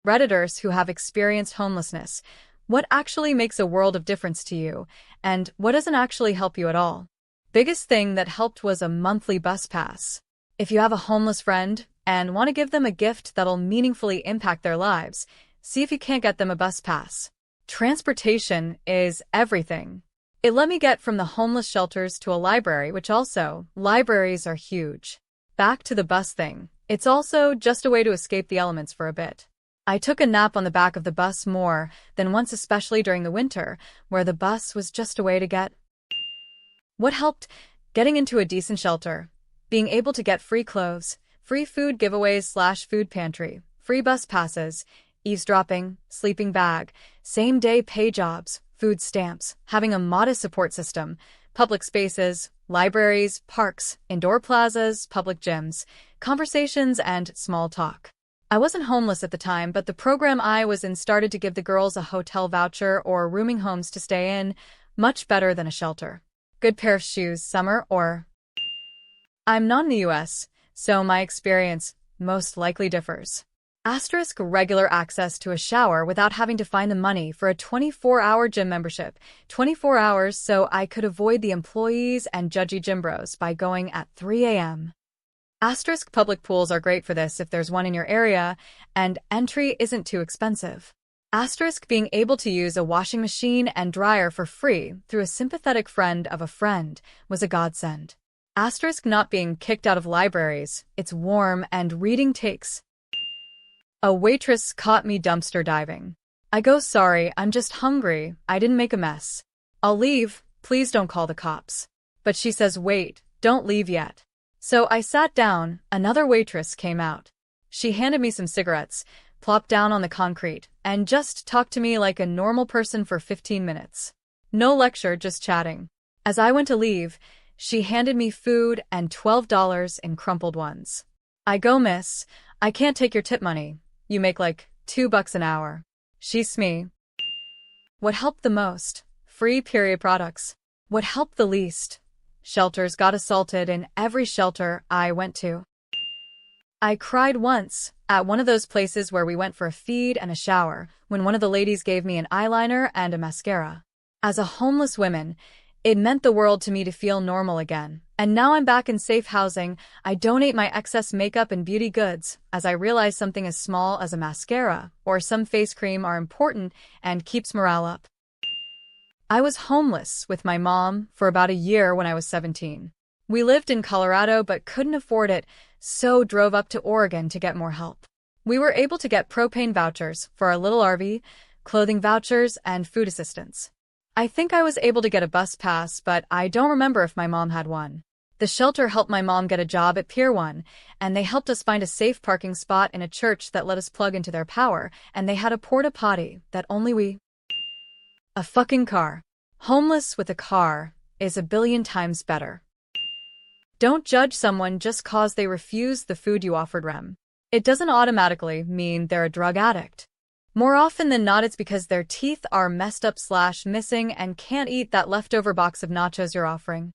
Redditors who have experienced homelessness. What actually makes a world of difference to you, and what doesn't actually help you at all? Biggest thing that helped was a monthly bus pass. If you have a homeless friend and want to give them a gift that'll meaningfully impact their lives, see if you can't get them a bus pass. Transportation is everything. It let me get from the homeless shelters to a library, which also, libraries are huge. Back to the bus thing. It's also just a way to escape the elements for a bit. I took a nap on the back of the bus more than once, especially during the winter, where the bus was just a way to get. What helped? Getting into a decent shelter. Being able to get free clothes, free food giveaways/food pantry, free bus passes, eavesdropping, sleeping bag, same-day pay jobs, food stamps, having a modest support system, public spaces, libraries, parks, indoor plazas, public gyms, conversations, and small talk. I wasn't homeless at the time, but the program I was in started to give the girls a hotel voucher or rooming homes to stay in, much better than a shelter. Good pair of shoes, summer or... I'm not in the US, so my experience most likely differs. Asterisk regular access to a shower without having to find the money for a 24-hour gym membership. 24 hours so I could avoid the employees and judgy gym bros by going at 3 a.m. Asterisk public pools are great for this if there's one in your area, and entry isn't too expensive. Asterisk being able to use a washing machine and dryer for free through a sympathetic friend of a friend was a godsend. Asterisk not being kicked out of libraries, it's warm and reading takes. A waitress caught me dumpster diving. I go, sorry, I'm just hungry, I didn't make a mess. I'll leave, please don't call the cops. But she says, wait, don't leave yet. So I sat down, another waitress came out. She handed me some cigarettes, plopped down on the concrete, and just talked to me like a normal person for 15 minutes. No lecture, just chatting. As I went to leave, she handed me food and $12 in crumpled ones. I go, miss, I can't take your tip money. You make like $2 an hour. She's me. What helped the most? Free period products. What helped the least? Shelters. Got assaulted in every shelter I went to. I cried once at one of those places where we went for a feed and a shower when one of the ladies gave me an eyeliner and a mascara. As a homeless woman, it meant the world to me to feel normal again. And now I'm back in safe housing. I donate my excess makeup and beauty goods as I realize something as small as a mascara or some face cream are important and keeps morale up. I was homeless with my mom for about a year when I was 17. We lived in Colorado but couldn't afford it, so drove up to Oregon to get more help. We were able to get propane vouchers for our little RV, clothing vouchers, and food assistance. I think I was able to get a bus pass, but I don't remember if my mom had one. The shelter helped my mom get a job at Pier 1, and they helped us find a safe parking spot in a church that let us plug into their power, and they had a porta potty that only we... A fucking car. Homeless with a car is a billion times better. Don't judge someone just cause they refuse the food you offered them. It doesn't automatically mean they're a drug addict. More often than not, it's because their teeth are messed up/missing and can't eat that leftover box of nachos you're offering.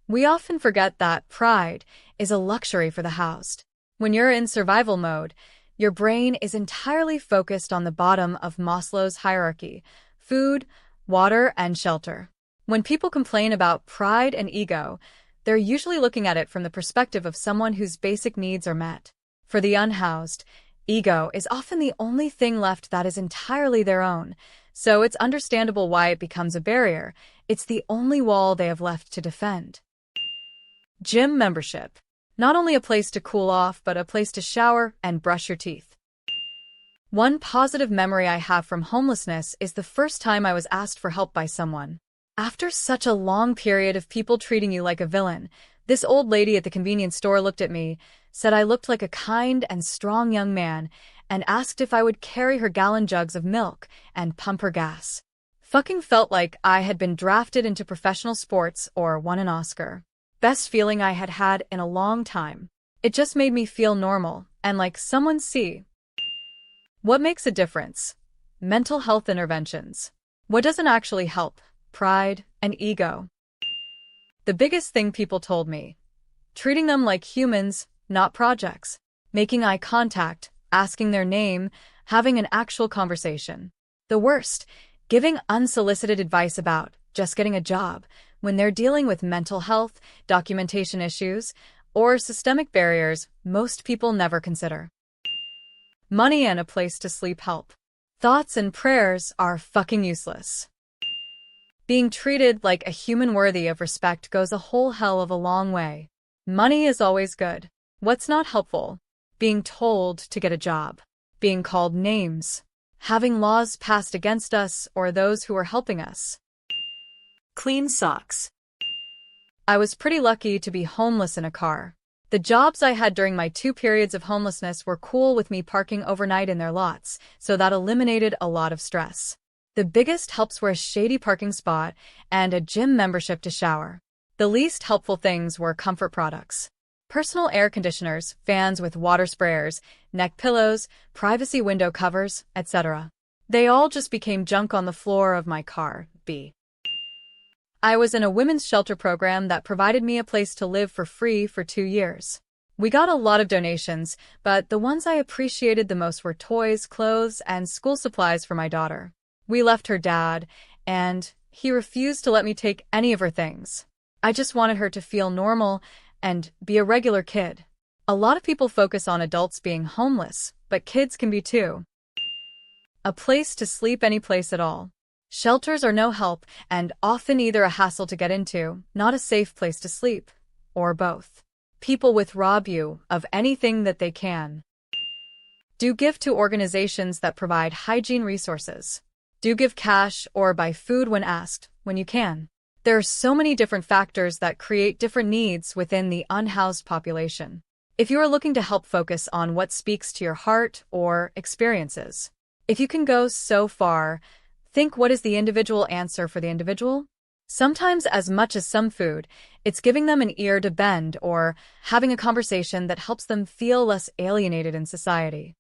We often forget that pride is a luxury for the housed. When you're in survival mode, your brain is entirely focused on the bottom of Maslow's hierarchy: food, water, and shelter. When people complain about pride and ego, they're usually looking at it from the perspective of someone whose basic needs are met. For the unhoused, ego is often the only thing left that is entirely their own, so it's understandable why it becomes a barrier. It's the only wall they have left to defend. Gym membership. Not only a place to cool off, but a place to shower and brush your teeth. One positive memory I have from homelessness is the first time I was asked for help by someone. After such a long period of people treating you like a villain, this old lady at the convenience store looked at me, said I looked like a kind and strong young man, and asked if I would carry her gallon jugs of milk and pump her gas. Fucking felt like I had been drafted into professional sports or won an Oscar. Best feeling I had had in a long time. It just made me feel normal and like someone see. What makes a difference? Mental health interventions. What doesn't actually help? Pride and ego. The biggest thing people told me. Treating them like humans, not projects. Making eye contact, asking their name, having an actual conversation. The worst, giving unsolicited advice about just getting a job when they're dealing with mental health, documentation issues, or systemic barriers most people never consider. Money and a place to sleep help. Thoughts and prayers are fucking useless. Being treated like a human worthy of respect goes a whole hell of a long way. Money is always good. What's not helpful? Being told to get a job. Being called names. Having laws passed against us or those who are helping us. Clean socks. I was pretty lucky to be homeless in a car. The jobs I had during my 2 periods of homelessness were cool with me parking overnight in their lots, so that eliminated a lot of stress. The biggest helps were a shady parking spot and a gym membership to shower. The least helpful things were comfort products. Personal air conditioners, fans with water sprayers, neck pillows, privacy window covers, etc. They all just became junk on the floor of my car. I was in a women's shelter program that provided me a place to live for free for 2 years. We got a lot of donations, but the ones I appreciated the most were toys, clothes, and school supplies for my daughter. We left her dad, and he refused to let me take any of her things. I just wanted her to feel normal and be a regular kid. A lot of people focus on adults being homeless, but kids can be too. A place to sleep any place at all. Shelters are no help and often either a hassle to get into, not a safe place to sleep, or both. People rob you of anything that they can. Do give to organizations that provide hygiene resources. Do give cash or buy food when asked, when you can. There are so many different factors that create different needs within the unhoused population. If you are looking to help, focus on what speaks to your heart or experiences. If you can go so far, think, what is the individual answer for the individual? Sometimes, as much as some food, it's giving them an ear to bend or having a conversation that helps them feel less alienated in society.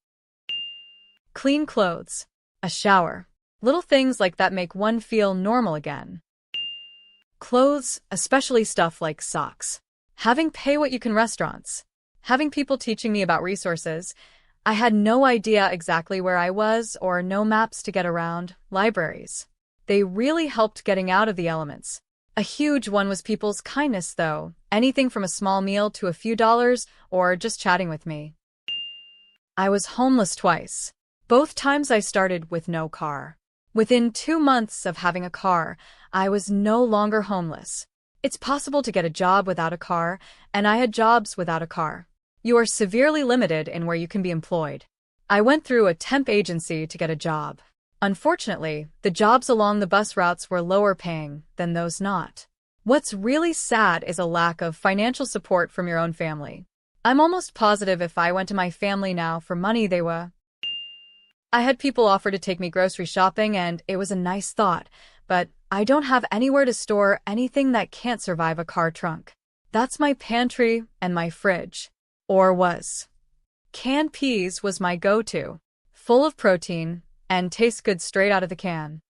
Clean clothes. A shower. Little things like that make one feel normal again. Clothes, especially stuff like socks. Having pay what you can restaurants. Having people teaching me about resources. I had no idea exactly where I was or no maps to get around. Libraries. They really helped getting out of the elements. A huge one was people's kindness, though. Anything from a small meal to a few dollars or just chatting with me. I was homeless twice. Both times I started with no car. Within 2 months of having a car, I was no longer homeless. It's possible to get a job without a car, and I had jobs without a car. You are severely limited in where you can be employed. I went through a temp agency to get a job. Unfortunately, the jobs along the bus routes were lower paying than those not. What's really sad is a lack of financial support from your own family. I'm almost positive if I went to my family now for money, they would. I had people offer to take me grocery shopping, and it was a nice thought, but I don't have anywhere to store anything that can't survive a car trunk. That's my pantry and my fridge. Or was. Canned peas was my go-to. Full of protein and tastes good straight out of the can.